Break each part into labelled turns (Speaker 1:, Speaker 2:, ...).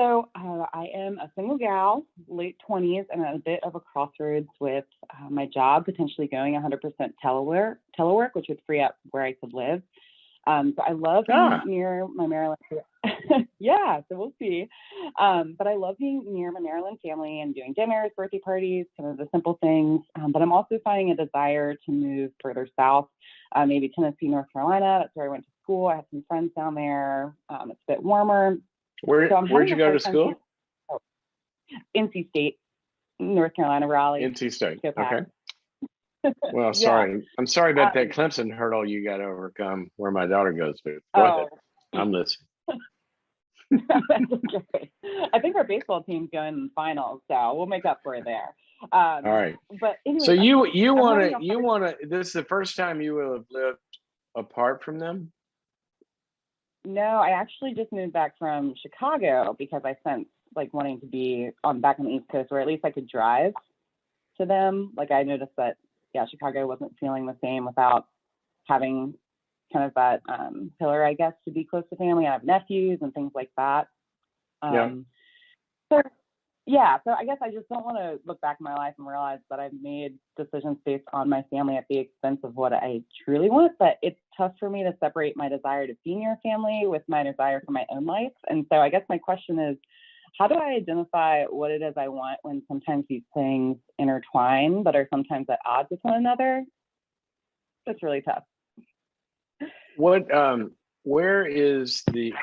Speaker 1: I am a single gal, late 20s, and at a bit of a crossroads with my job potentially going 100% telework, which would free up where I could live. So I love being near my Maryland. Yeah, so we'll see. But I love being near my Maryland family and doing dinners, birthday parties, kind of the simple things. But I'm also finding a desire to move further south, maybe Tennessee, North Carolina. That's where I went to school. I have some friends down there. It's a bit warmer.
Speaker 2: Where'd you go to school?
Speaker 1: NC State, North Carolina, Raleigh.
Speaker 2: NC State. Okay. Well, sorry. I'm sorry about that Clemson hurdle you got to overcome where my daughter goes to. Go ahead. I'm listening.
Speaker 1: That's okay. I think our baseball team's going in the finals, so we'll make up for it there.
Speaker 2: All right.
Speaker 1: But anyway,
Speaker 2: so you want to this is the first time you will have lived apart from them?
Speaker 1: No, I actually just moved back from Chicago because I sensed like wanting to be back on the East Coast, where at least I could drive to them. Like I noticed that, Chicago wasn't feeling the same without having kind of that pillar, I guess, to be close to family. I have nephews and things like that. So I guess I just don't want to look back in my life and realize that I've made decisions based on my family at the expense of what I truly want. But it's tough for me to separate my desire to be near family with my desire for my own life. And so I guess my question is, how do I identify what it is I want when sometimes these things intertwine, but are sometimes at odds with one another? It's really tough.
Speaker 2: Where is the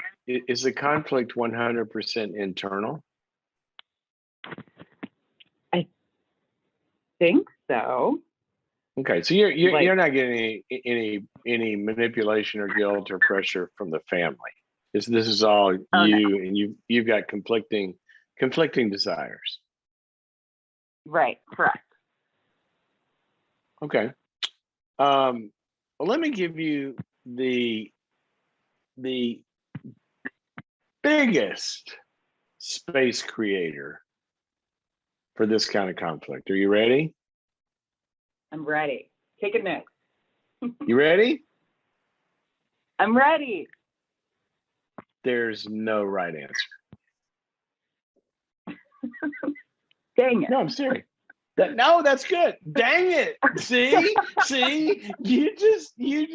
Speaker 2: conflict 100% internal?
Speaker 1: I think so. Okay,
Speaker 2: so you're not getting any manipulation or guilt or pressure from the family. This is all you, and you've got conflicting desires.
Speaker 1: Right. Correct.
Speaker 2: Okay. Well, let me give you the biggest space creator for this kind of conflict. Are you ready?
Speaker 1: I'm ready. Take a note.
Speaker 2: You ready?
Speaker 1: I'm ready.
Speaker 2: There's no right answer.
Speaker 1: Dang it.
Speaker 2: No, I'm serious. That's good. Dang it. See, you just did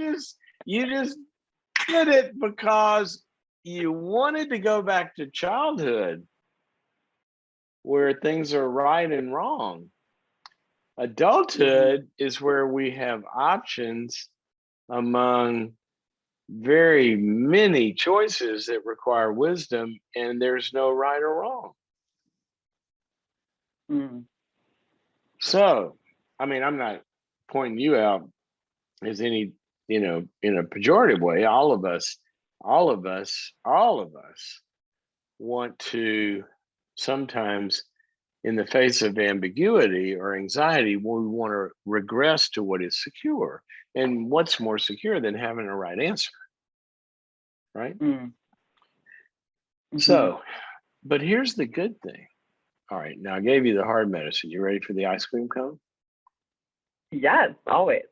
Speaker 2: it because you wanted to go back to childhood where things are right and wrong. Adulthood is where we have options among very many choices that require wisdom, and there's no right or wrong. So, I mean, I'm not pointing you out as any, in a pejorative way. All of us want to sometimes, in the face of ambiguity or anxiety, we want to regress to what is secure. And what's more secure than having a right answer? Right? So, but here's the good thing. All right, now I gave you the hard medicine. You ready for the ice cream cone?
Speaker 1: Yes, always.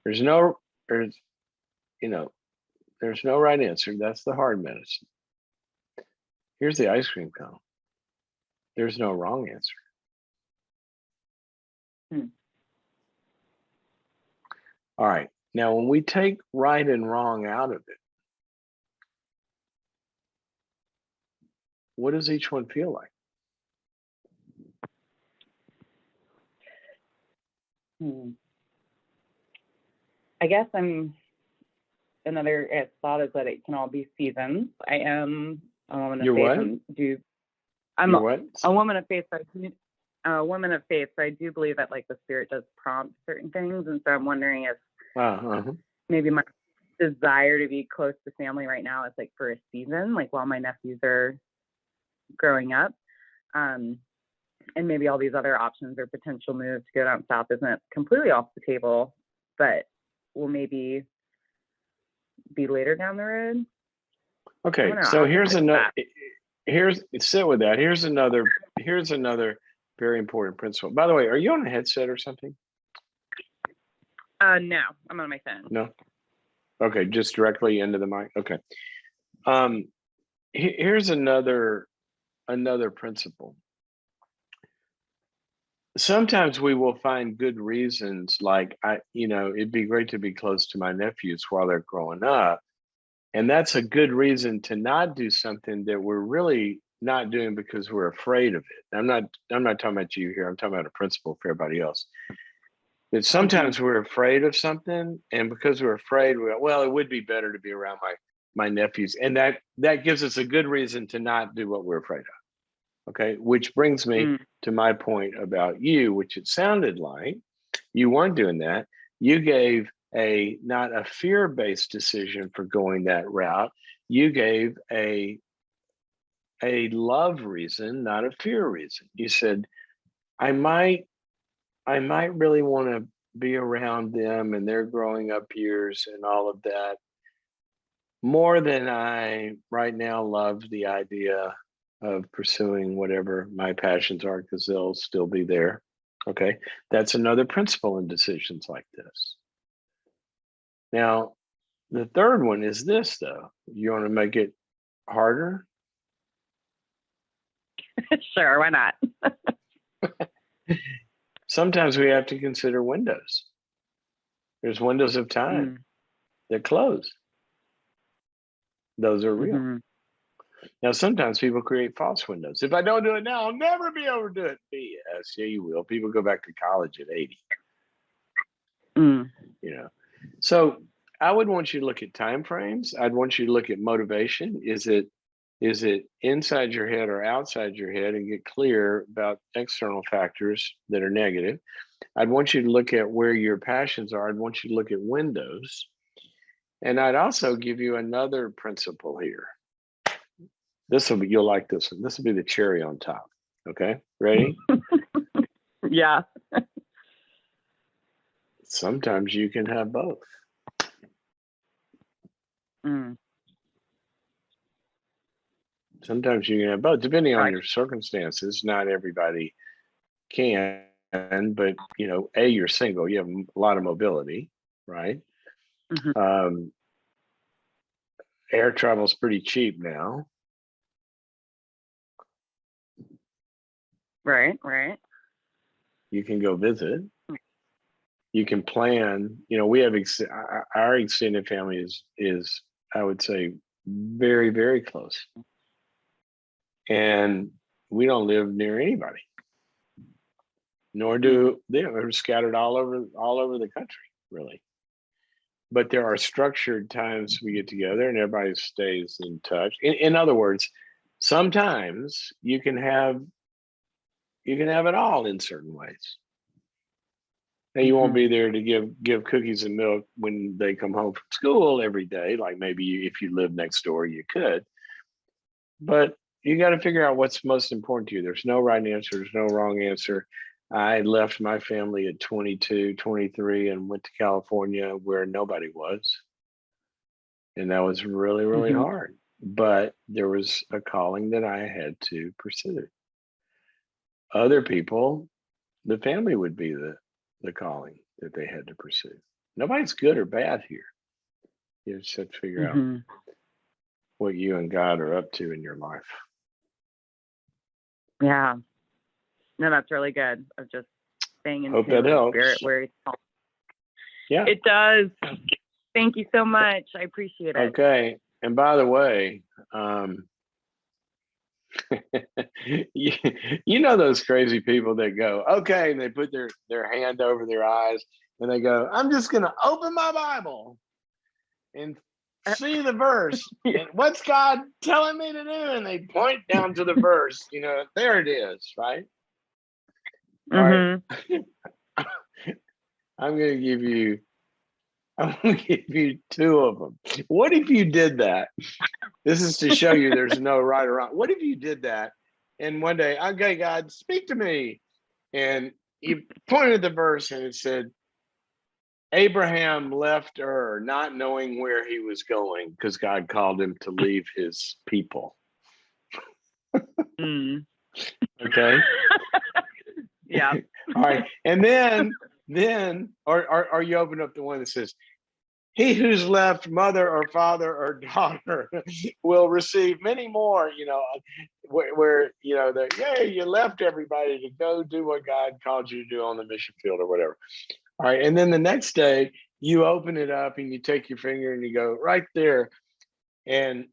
Speaker 2: There's no right answer. That's the hard medicine. Here's the ice cream cone. There's no wrong answer. All right. Now, when we take right and wrong out of it, what does each one feel like?
Speaker 1: I guess another thought is that it can all be seasons. I am a woman of faith. I'm a woman of faith. A woman of faith, so I do believe that like the spirit does prompt certain things, and so I'm wondering if maybe my desire to be close to family right now is like for a season, like while my nephews are growing up, and maybe all these other options or potential moves to go down south isn't completely off the table, but will maybe be later down the road.
Speaker 2: Okay, so here's another. Sit with that. Here's another very important principle. By the way, are you on a headset or something?
Speaker 1: No, I'm on my phone.
Speaker 2: No. Okay, just directly into the mic. Okay. Here's another principle. Sometimes we will find good reasons, like it'd be great to be close to my nephews while they're growing up. And that's a good reason to not do something that we're really not doing because we're afraid of it. I'm not talking about you here. I'm talking about a principle for everybody else. That sometimes we're afraid of something, and because we're afraid, it would be better to be around my nephews. And that gives us a good reason to not do what we're afraid of. Okay. Which brings me to my point about you, which it sounded like you weren't doing that. You gave not a fear-based decision for going that route. You gave a love reason, not a fear reason. You said, I might really want to be around them and their growing up years and all of that more than I right now love the idea of pursuing whatever my passions are, because they'll still be there. Okay. That's another principle in decisions like this. Now, the third one is this, though. You want to make it harder?
Speaker 1: Sure, why not?
Speaker 2: Sometimes we have to consider windows. There's windows of time that close. Those are real. Now, sometimes people create false windows. If I don't do it now, I'll never be able to do it. Yes, yeah, you will. People go back to college at 80. So I would want you to look at time frames. I'd want you to look at motivation. Is it inside your head or outside your head, and get clear about external factors that are negative. I'd want you to look at where your passions are. I'd want you to look at windows. And I'd also give you another principle here. You'll like this one. This will be the cherry on top. Okay, ready?
Speaker 1: Yeah.
Speaker 2: Sometimes you can have both. Sometimes you can have both, depending on your circumstances. Not everybody can, but you're single. You have a lot of mobility, right? Air travel is pretty cheap now.
Speaker 1: Right.
Speaker 2: You can go visit. You can plan. We have our extended family is I would say very, very close, and we don't live near anybody. Nor do they're scattered all over the country, really. But there are structured times we get together, and everybody stays in touch. In other words, sometimes you can have it all in certain ways. Now, you won't be there to give cookies and milk when they come home from school every day. Like maybe if you live next door, you could. But you got to figure out what's most important to you. There's no right answer. There's no wrong answer. I left my family at 22, 23 and went to California where nobody was. And that was really, really hard. But there was a calling that I had to pursue. Other people, the family would be the calling that they had to pursue. Nobody's good or bad here. You just have to figure out what you and God are up to in your life.
Speaker 1: Yeah. No, that's really good. Of just staying in
Speaker 2: tune with the
Speaker 1: spirit where it's called.
Speaker 2: Yeah.
Speaker 1: It does. Thank you so much. I appreciate it.
Speaker 2: Okay. And by the way, you know those crazy people that go, okay, and they put their hand over their eyes and they go, I'm just going to open my Bible and see the verse. And what's God telling me to do? And they point down to the verse, there it is, right? All right. I'm going to give you two of them. What if you did that? This is to show you there's no right or wrong. What if you did that and one day, okay, God, speak to me. And you pointed at the verse and it said, Abraham left Ur not knowing where he was going because God called him to leave his people. Okay.
Speaker 1: Yeah.
Speaker 2: All right. And then or you open up the one that says, he who's left mother or father or daughter will receive many more, where you left everybody to go do what God called you to do on the mission field or whatever. All right. And then the next day you open it up and you take your finger and you go right there. And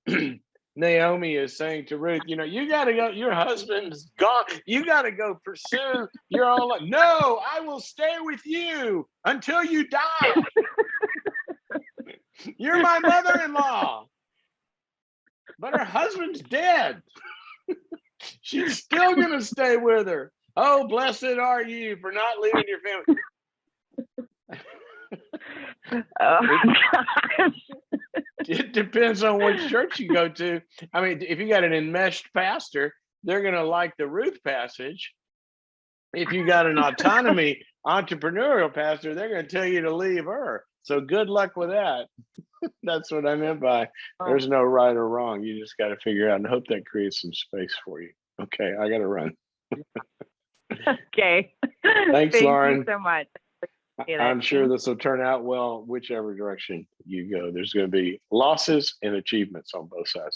Speaker 2: Naomi is saying to Ruth, you got to go. Your husband's gone. You got to go pursue your own life. No, I will stay with you until you die. You're my mother-in-law. But her husband's dead. She's still going to stay with her. Oh, blessed are you for not leaving your family. It depends on which church you go to. I mean, if you got an enmeshed pastor, they're going to like the Ruth passage. If you got an autonomy entrepreneurial pastor, they're going to tell you to leave her. So good luck with that. That's what I meant by there's no right or wrong. You just got to figure out, and hope that creates some space for you. Okay, I got to run.
Speaker 1: Okay.
Speaker 2: Thanks, Lauren.
Speaker 1: Thank you so much.
Speaker 2: I'm sure this will turn out well, whichever direction you go. There's going to be losses and achievements on both sides.